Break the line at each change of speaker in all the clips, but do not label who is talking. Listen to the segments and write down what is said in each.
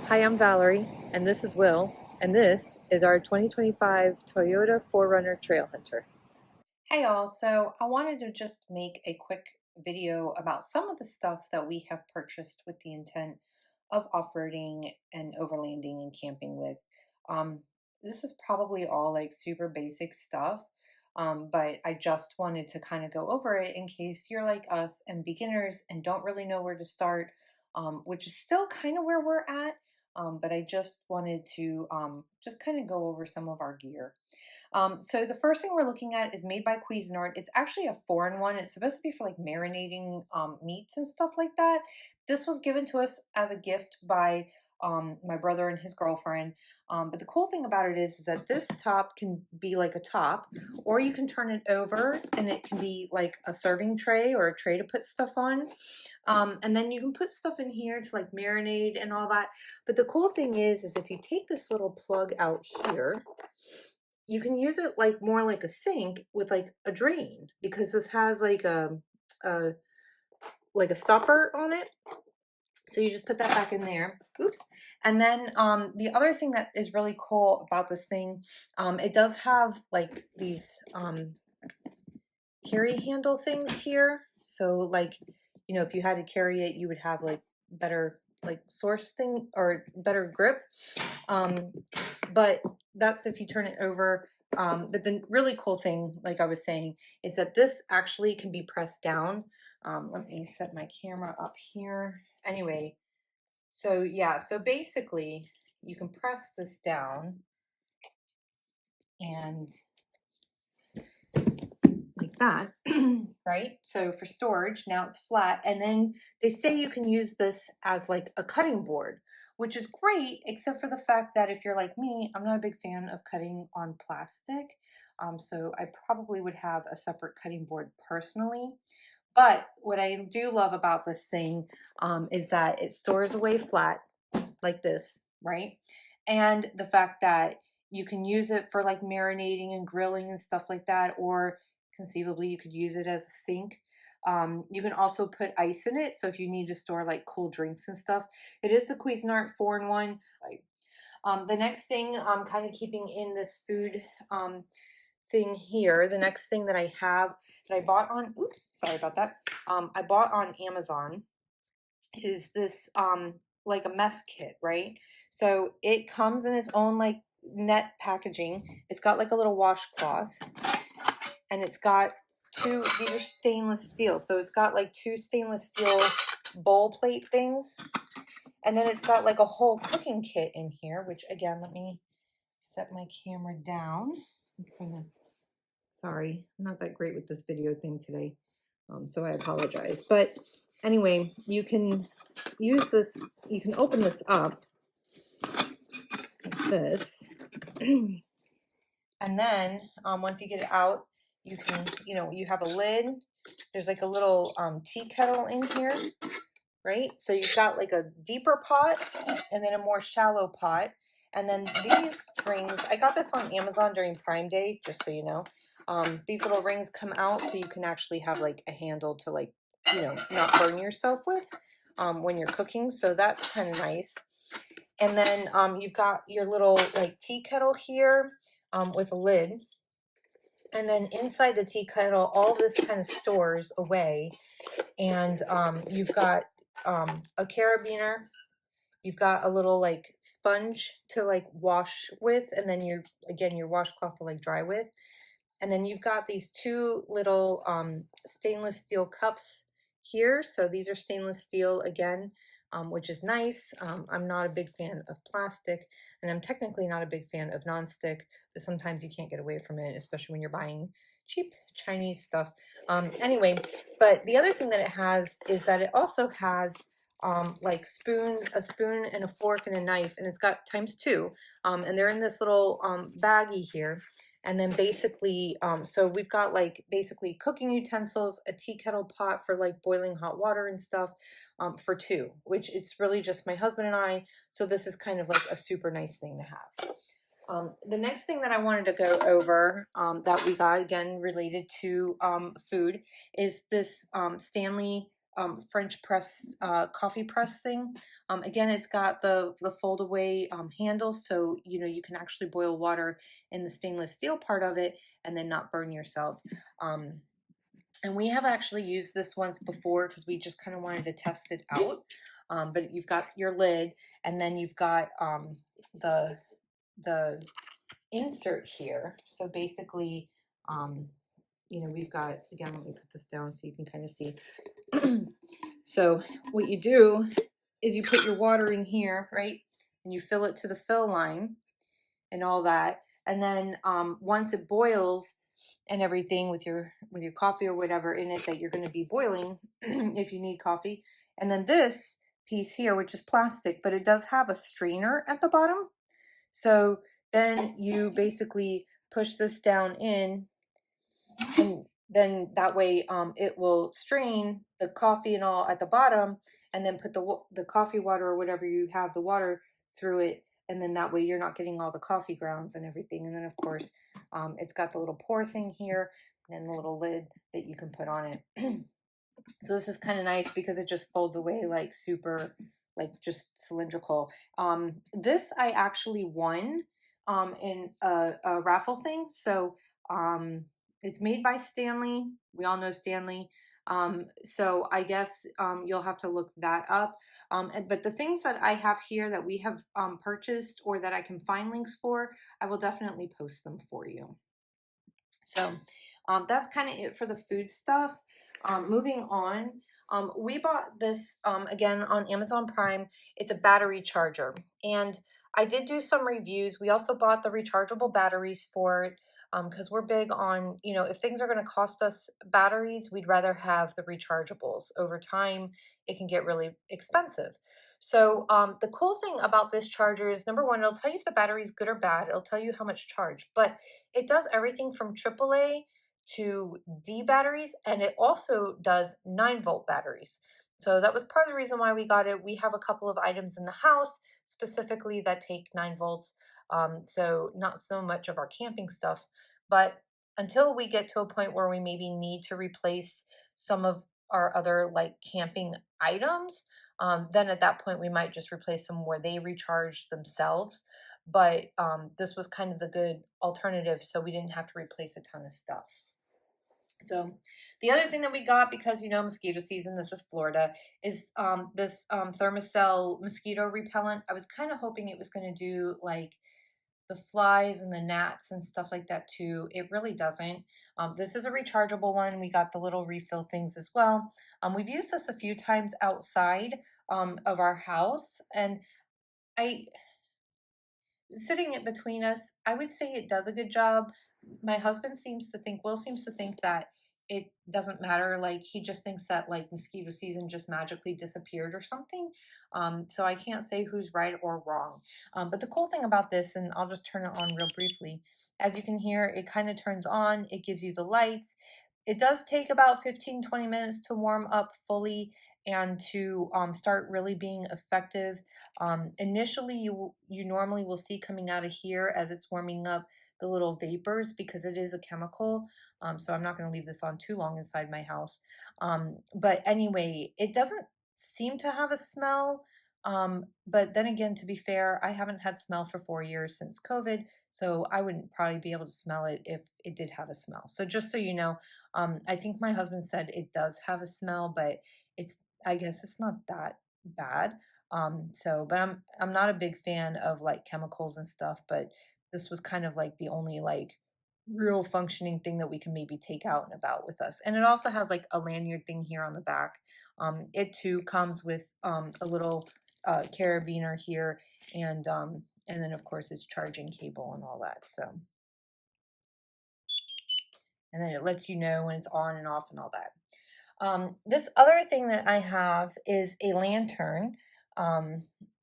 Hi, I'm Valerie, and this is Will, and this is our 2025 Toyota 4Runner Trailhunter.
Hey y'all, so I wanted to just make a quick video about some of the stuff that we have purchased with the intent of off-roading and overlanding and camping with. Um, this is probably all like super basic stuff, but I just wanted to kind of go over it in case you're like us and beginners and don't really know where to start, which is still kind of where we're at. But I just wanted to just kind of go over some of our gear. So the first thing we're looking at is made by Cuisinart. It's actually a foreign one. It's supposed to be for like marinating meats and stuff like that. This was given to us as a gift by my brother and his girlfriend. But the cool thing about it is that this top can be like a top, or you can turn it over and it can be like a serving tray or a tray to put stuff on. And then you can put stuff in here to like marinate and all that. But the cool thing is if you take this little plug out here, you can use it like more like a sink with like a drain because this has a like a stopper on it. So you just put that back in there. Oops. And then the other thing that is really cool about this thing, it does have like these carry handle things here. So like, you know, if you had to carry it, you would have like better like source thing or better grip. But that's if you turn it over. But the really cool thing, like I was saying, is that this actually can be pressed down. Let me set my camera up here. Anyway, so yeah, so basically you can press this down and like that, right? So for storage, now it's flat. And then they say you can use this as like a cutting board, which is great, except for the fact that if you're like me, I'm not a big fan of cutting on plastic. So I probably would have a separate cutting board personally. But what I do love about this thing is that it stores away flat like this, right? And the fact that you can use it for like marinating and grilling and stuff like that, or conceivably you could use it as a sink. You can also put ice in it, so if you need to store like cool drinks and stuff. It is the Cuisinart 4-in-1. The next thing I'm kind of keeping in this food thing here, the next thing that I have that I bought on, oops, sorry about that. I bought on Amazon is this like a mess kit, right? So it comes in its own like net packaging. It's got like a little washcloth and it's got these are stainless steel. So it's got like two stainless steel bowl plate things. And then it's got like a whole cooking kit in here, which again, let me set my camera down. I'm gonna, sorry, I'm not that great with this video thing today. So I apologize. But anyway, you can use this, you can open this up like this. And then once you get it out, you can, you know, you have a lid. There's like a little tea kettle in here, right? So you've got like a deeper pot and then a more shallow pot. And then these rings, I got this on Amazon during Prime Day, just so you know. These little rings come out so you can actually have like a handle to like, you know, not burn yourself with when you're cooking. So that's kind of nice. And then you've got your little like tea kettle here with a lid. And then inside the tea kettle, all this kind of stores away. And you've got a carabiner. You've got a little like sponge to like wash with. And then again, your washcloth to like dry with. And then you've got these two little stainless steel cups here. So these are stainless steel again, which is nice. I'm not a big fan of plastic, and I'm technically not a big fan of nonstick, but sometimes you can't get away from it, especially when you're buying cheap Chinese stuff. Anyway, but the other thing that it has is that it also has like a spoon and a fork and a knife, and it's got times two. And they're in this little baggie here. And then basically, so we've got like basically cooking utensils, a tea kettle pot for like boiling hot water and stuff for two, which it's really just my husband and I. So this is kind of like a super nice thing to have. The next thing that I wanted to go over that we got again related to food is this Stanley French press coffee press thing. Again, it's got the fold away handles, so you know you can actually boil water in the stainless steel part of it and then not burn yourself. And we have actually used this once before because we just kind of wanted to test it out. But you've got your lid, and then you've got the the insert here. So basically, you know, we've got, again, let me put this down so you can kind of see. So what you do is you put your water in here, right? And you fill it to the fill line and all that. And then once it boils and everything with your coffee or whatever in it that you're going to be boiling, if you need coffee. And then this piece here, which is plastic, but it does have a strainer at the bottom. So then you basically push this down in, and then that way it will strain the coffee and all at the bottom, and then put the coffee water or whatever you have the water through it, and then that way you're not getting all the coffee grounds and everything. And then of course it's got the little pour thing here and the little lid that you can put on it. So this is kind of nice because it just folds away like super, like just cylindrical. This I actually won in a raffle thing. So it's made by Stanley. We all know Stanley. So I guess you'll have to look that up. But the things that I have here that we have purchased or that I can find links for, I will definitely post them for you. So that's kind of it for the food stuff. Moving on, we bought this again on Amazon Prime. It's a battery charger, and I did do some reviews. We also bought the rechargeable batteries for it because we're big on, you know, if things are going to cost us batteries, we'd rather have the rechargeables. Over time, it can get really expensive. So the cool thing about this charger is, number one, it'll tell you if the battery's good or bad. It'll tell you how much charge, but it does everything from AAA to D batteries, and it also does 9-volt batteries. So that was part of the reason why we got it. We have a couple of items in the house specifically that take 9 volts. So not so much of our camping stuff, but until we get to a point where we maybe need to replace some of our other like camping items, then at that point we might just replace them where they recharge themselves. But this was kind of the good alternative, so we didn't have to replace a ton of stuff. So the other thing that we got, because you know mosquito season, this is Florida, is this Thermacell mosquito repellent. I was kind of hoping it was going to do like the flies and the gnats and stuff like that too. It really doesn't. This is a rechargeable one. We got the little refill things as well. We've used this a few times outside of our house, and I sitting it between us, I would say it does a good job. My husband seems to think, Will seems to think that it doesn't matter. Like he just thinks that like mosquito season just magically disappeared or something. So I can't say who's right or wrong. But the cool thing about this, and I'll just turn it on real briefly, as you can hear, it kind of turns on, it gives you the lights. It does take about 15-20 minutes to warm up fully and to start really being effective. Initially, you normally will see coming out of here as it's warming up the little vapors because it is a chemical. So I'm not going to leave this on too long inside my house. But anyway, it doesn't seem to have a smell. But then again, to be fair, I haven't had smell for 4 years since COVID, so I wouldn't probably be able to smell it if it did have a smell. So just so you know, I think my husband said it does have a smell, but it's, I guess it's not that bad. But I'm not a big fan of like chemicals and stuff, but this was kind of like the only like real functioning thing that we can maybe take out and about with us. And it also has like a lanyard thing here on the back. It too comes with a little carabiner here, and then of course it's charging cable and all that. So, and then it lets you know when it's on and off and all that. This other thing that I have is a lantern.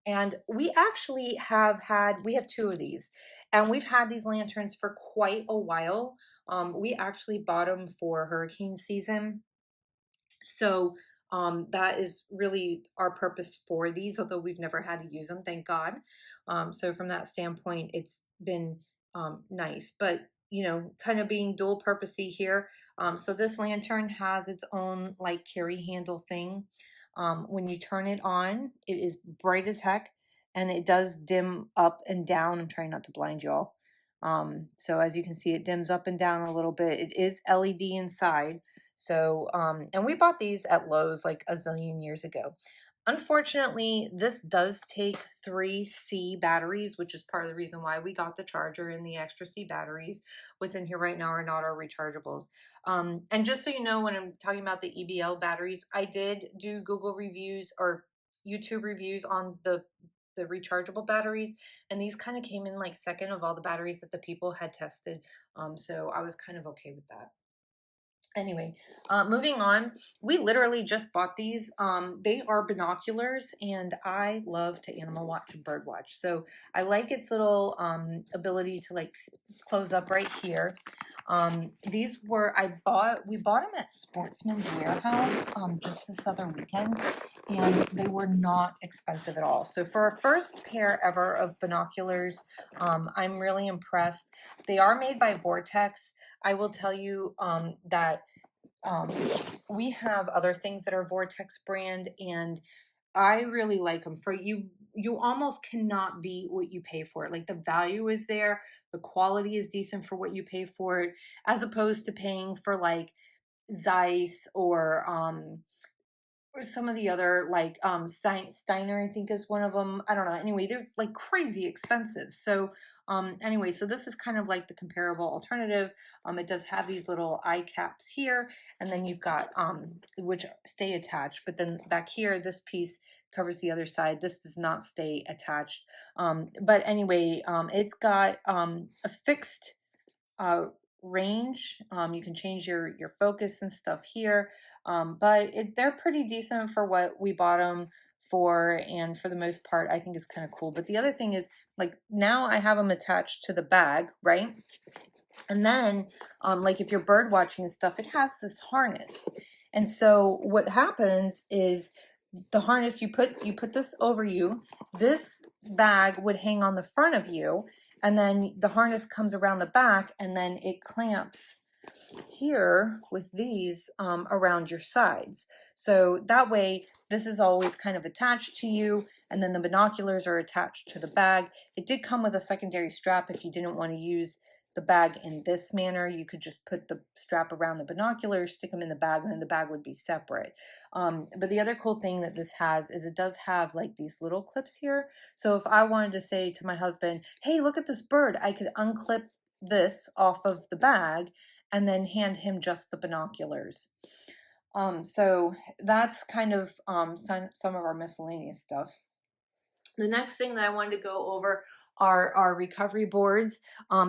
And we actually we have 2 of these, and we've had these lanterns for quite a while. We actually bought them for hurricane season. So that is really our purpose for these, although we've never had to use them, thank God. So from that standpoint, it's been nice. But you know, kind of being dual purposey here. So this lantern has its own like carry handle thing. When you turn it on, it is bright as heck, and it does dim up and down. I'm trying not to blind y'all. So as you can see, it dims up and down a little bit. It is LED inside. So, and we bought these at Lowe's like a zillion years ago. Unfortunately, this does take 3C batteries, which is part of the reason why we got the charger, and the extra C batteries. What's in here right now are not our rechargeables. And just so you know, when I'm talking about the EBL batteries, I did do Google reviews or YouTube reviews on the rechargeable batteries, and these kind of came in like second of all the batteries that the people had tested. So I was kind of okay with that. Anyway, moving on, we literally just bought these. They are binoculars, and I love to animal watch and bird watch. So I like its little ability to like close up right here. These were, we bought them at Sportsman's Warehouse just this other weekend, and they were not expensive at all. So for a first pair ever of binoculars, I'm really impressed. They are made by Vortex. I will tell you that um, we have other things that are Vortex brand, and I really like them. For you, you almost cannot beat what you pay for it. Like the value is there, the quality is decent for what you pay for it, as opposed to paying for like Zeiss or some of the other like Steiner, I think is one of them. I don't know. Anyway, they're like crazy expensive. So anyway, so this is kind of like the comparable alternative. It does have these little eye caps here, and then you've got which stay attached, but then back here, this piece covers the other side. This does not stay attached. But anyway, it's got a fixed uh, range. You can change your focus and stuff here, but they're pretty decent for what we bought them for, and for the most part, I think it's kind of cool. But the other thing is, like now I have them attached to the bag, right? And then, like if you're bird watching and stuff, it has this harness, and so what happens is the harness you put this over you, this bag would hang on the front of you, and then the harness comes around the back, and then it clamps here with these around your sides. So that way this is always kind of attached to you, and then the binoculars are attached to the bag. It did come with a secondary strap if you didn't want to use the bag in this manner. You could just put the strap around the binoculars, stick them in the bag, and then the bag would be separate. But the other cool thing that this has is it does have like these little clips here. So if I wanted to say to my husband, hey, look at this bird, I could unclip this off of the bag and then hand him just the binoculars. So that's kind of some of our miscellaneous stuff. The next thing that I wanted to go over are our recovery boards.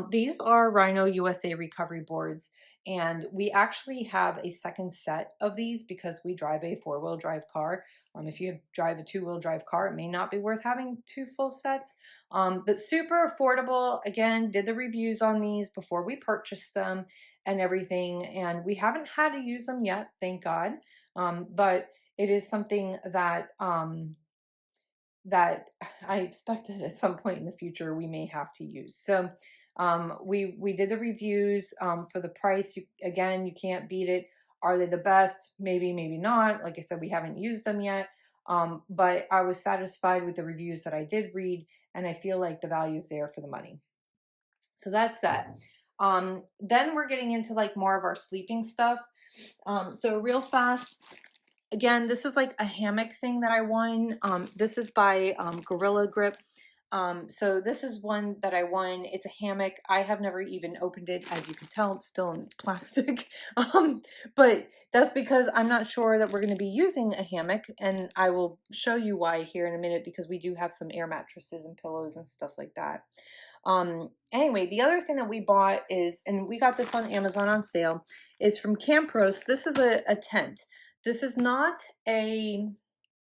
These are Rhino USA recovery boards, and we actually have a second set of these because we drive a four-wheel drive car. If you drive a two-wheel drive car, it may not be worth having two full sets, but super affordable. Again, did the reviews on these before we purchased them and everything, and we haven't had to use them yet, thank God. But it is something that that I expected at some point in the future we may have to use. So we did the reviews for the price. Again, you can't beat it. Are they the best? Maybe, maybe not. Like I said, we haven't used them yet. But I was satisfied with the reviews that I did read, and I feel like the value is there for the money. So that's that. Then we're getting into like more of our sleeping stuff. So real fast, again, this is like a hammock thing that I won. This is by Gorilla Grip. So this is one that I won. It's a hammock. I have never even opened it. As you can tell, it's still in plastic. But that's because I'm not sure that we're going to be using a hammock. And I will show you why here in a minute, because we do have some air mattresses and pillows and stuff like that. Anyway, the other thing that we bought is, and we got this on Amazon on sale, is from Campros. This is a tent. This is not a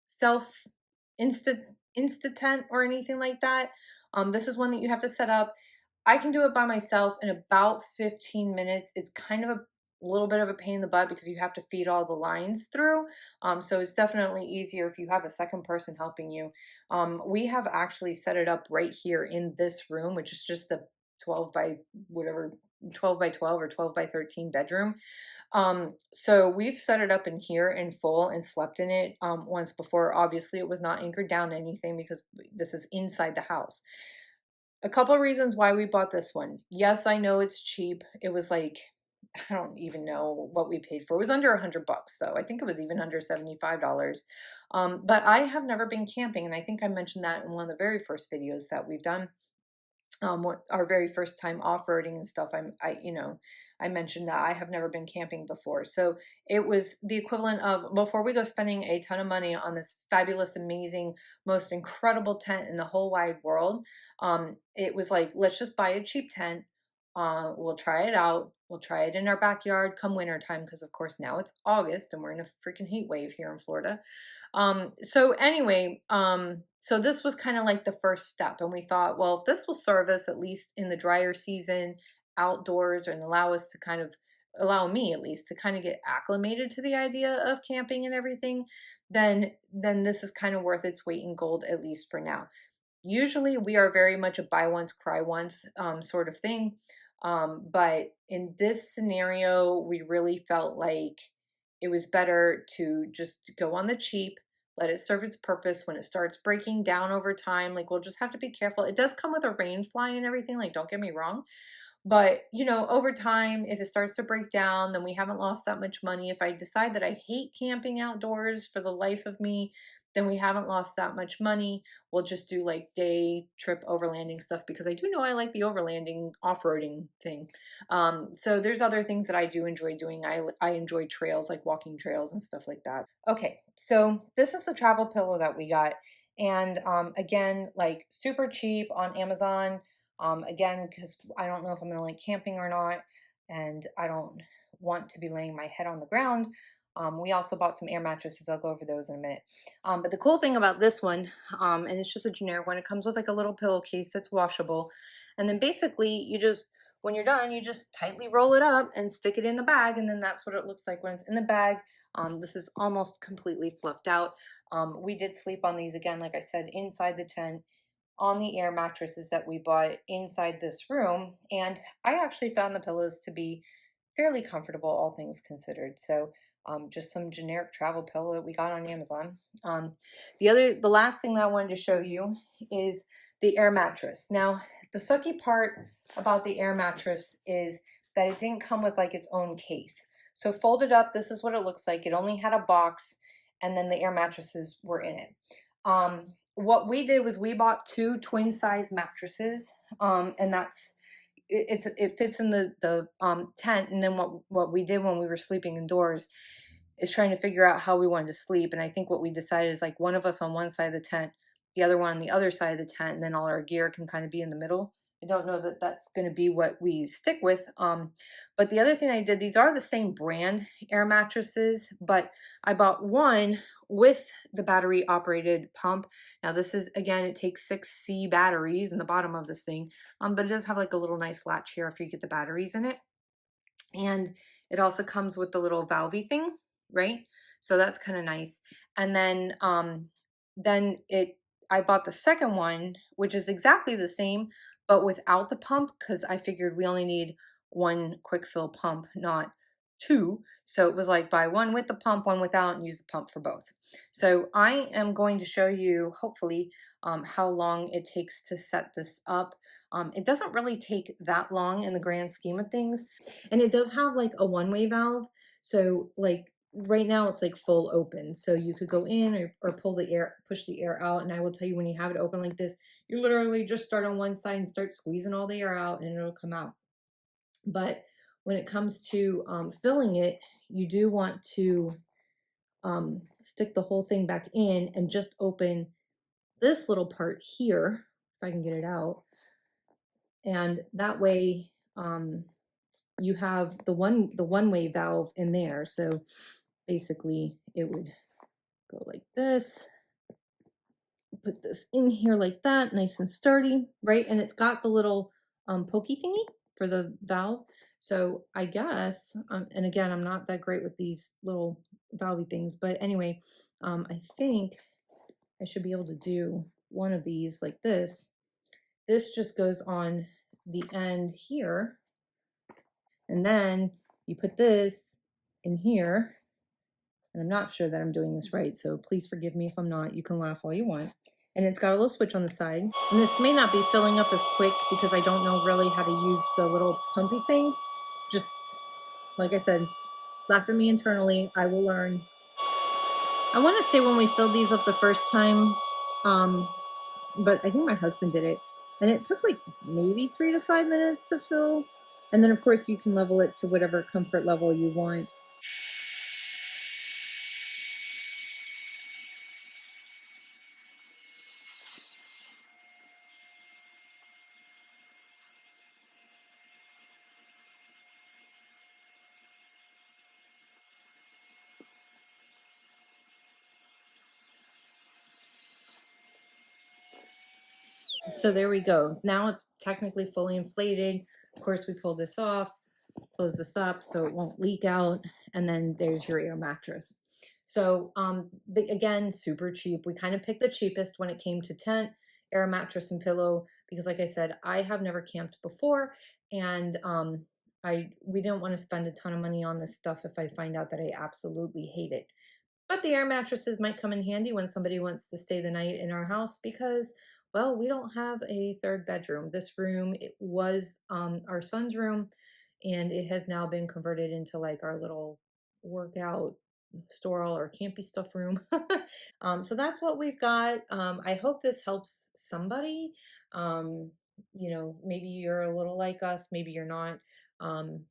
self insta tent or anything like that. This is one that you have to set up. I can do it by myself in about 15 minutes. It's kind of a little bit of a pain in the butt because you have to feed all the lines through. So it's definitely easier if you have a second person helping you. We have actually set it up right here in this room, which is just a 12 by whatever 12 by 12 or 12 by 13 bedroom. So we've set it up in here in full and slept in it once before. Obviously, it was not anchored down to anything because this is inside the house. A couple reasons why we bought this one. Yes, I know it's cheap. It was like, I don't even know what we paid for. It was under $100 though. I think it was even under $75. But I have never been camping, and I think I mentioned that in one of the very first videos that we've done. Our very first time off-roading and stuff, I mentioned that I have never been camping before. So it was the equivalent of, before we go spending a ton of money on this fabulous, amazing, most incredible tent in the whole wide world, it was like, let's just buy a cheap tent. We'll try it out. We'll try it in our backyard come winter time, because of course now it's August and we're in a freaking heat wave here in Florida. So anyway, so this was kind of like the first step, and we thought, well, if this will serve us at least in the drier season outdoors, and allow us to kind of, allow me at least to kind of get acclimated to the idea of camping and everything, then this is kind of worth its weight in gold, at least for now. Usually we are very much a buy once, cry once sort of thing. But in this scenario, we really felt like it was better to just go on the cheap, let it serve its purpose. When it starts breaking down over time, like, we'll just have to be careful. It does come with a rain fly and everything, like, don't get me wrong. But, over time, if it starts to break down, then we haven't lost that much money. If I decide that I hate camping outdoors for the life of me, then we haven't lost that much money. We'll just do like day trip overlanding stuff, because I do know I like the overlanding off-roading thing. So there's other things that I do enjoy doing. I enjoy trails, like walking trails and stuff like that. Okay, so this is the travel pillow that we got. And again, like, super cheap on Amazon. Again, because I don't know if I'm going to like camping or not, and I don't want to be laying my head on the ground. We also bought some air mattresses. I'll go over those in a minute. But the cool thing about this one, and it's just a generic one, it comes with like a little pillowcase that's washable. And then basically you just, when you're done, you just tightly roll it up and stick it in the bag. And then that's what it looks like when it's in the bag. This is almost completely fluffed out. We did sleep on these, again, like I said, inside the tent, on the air mattresses that we bought inside this room. And I actually found the pillows to be fairly comfortable, all things considered. So just some generic travel pillow that we got on Amazon. The last thing that I wanted to show you is the air mattress. Now, the sucky part about the air mattress is that it didn't come with like its own case. So folded up, this is what it looks like. It only had a box, and then the air mattresses were in it. What we did was we bought 2 twin size mattresses, and that's it fits in the tent. And then what we did when we were sleeping indoors is trying to figure out how we wanted to sleep. And I think what we decided is, like, one of us on one side of the tent, the other one on the other side of the tent, and then all our gear can kind of be in the middle. I don't know that that's going to be what we stick with. But the other thing I did, these are the same brand air mattresses, but I bought one with the battery operated pump. Now this is, again, it takes 6C batteries in the bottom of this thing, but it does have like a little nice latch here if you get the batteries in it. And it also comes with the little valvey thing, right? So that's kind of nice. And then I bought the second one, which is exactly the same, but without the pump, because I figured we only need 1 quick fill pump, not 2. So it was like, buy one with the pump, one without, and use the pump for both. So I am going to show you, hopefully, how long it takes to set this up. It doesn't really take that long in the grand scheme of things. And it does have like a one-way valve. So like right now it's like full open. So you could go in or pull the air, push the air out. And I will tell you, when you have it open like this, you literally just start on one side and start squeezing all the air out, and it'll come out. But when it comes to filling it, you do want to stick the whole thing back in and just open this little part here, if I can get it out. And that way you have the one-way valve in there. So basically it would go like this, put this in here like that, nice and sturdy, right? And it's got the little pokey thingy for the valve. So I guess, and again, I'm not that great with these little valvey things, but anyway, I think I should be able to do one of these like this. This just goes on the end here,
And then you put this in here, and I'm not sure that I'm doing this right, so please forgive me if I'm not. You can laugh all you want. And it's got a little switch on the side. And this may not be filling up as quick because I don't know really how to use the little pumpy thing. Just like I said, laugh at me internally. I will learn. I want to say when we filled these up the first time, but I think my husband did it, and it took like maybe 3 to 5 minutes to fill. And then of course you can level it to whatever comfort level you want. So there we go. Now it's technically fully inflated. Of course, we pull this off, close this up so it won't leak out, and then there's your air mattress. So but again, super cheap. We kind of picked the cheapest when it came to tent, air mattress, and pillow because, like I said, I have never camped before, and we didn't want to spend a ton of money on this stuff if I find out that I absolutely hate it. But the air mattresses might come in handy when somebody wants to stay the night in our house because, well, we don't have a third bedroom. This room, it was our son's room, and it has now been converted into like our little workout store or campy stuff room. So that's what we've got. I hope this helps somebody. Um, maybe you're a little like us, maybe you're not. Um,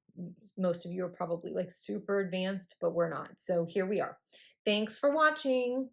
Most of you are probably like super advanced, but we're not. So here we are. Thanks for watching.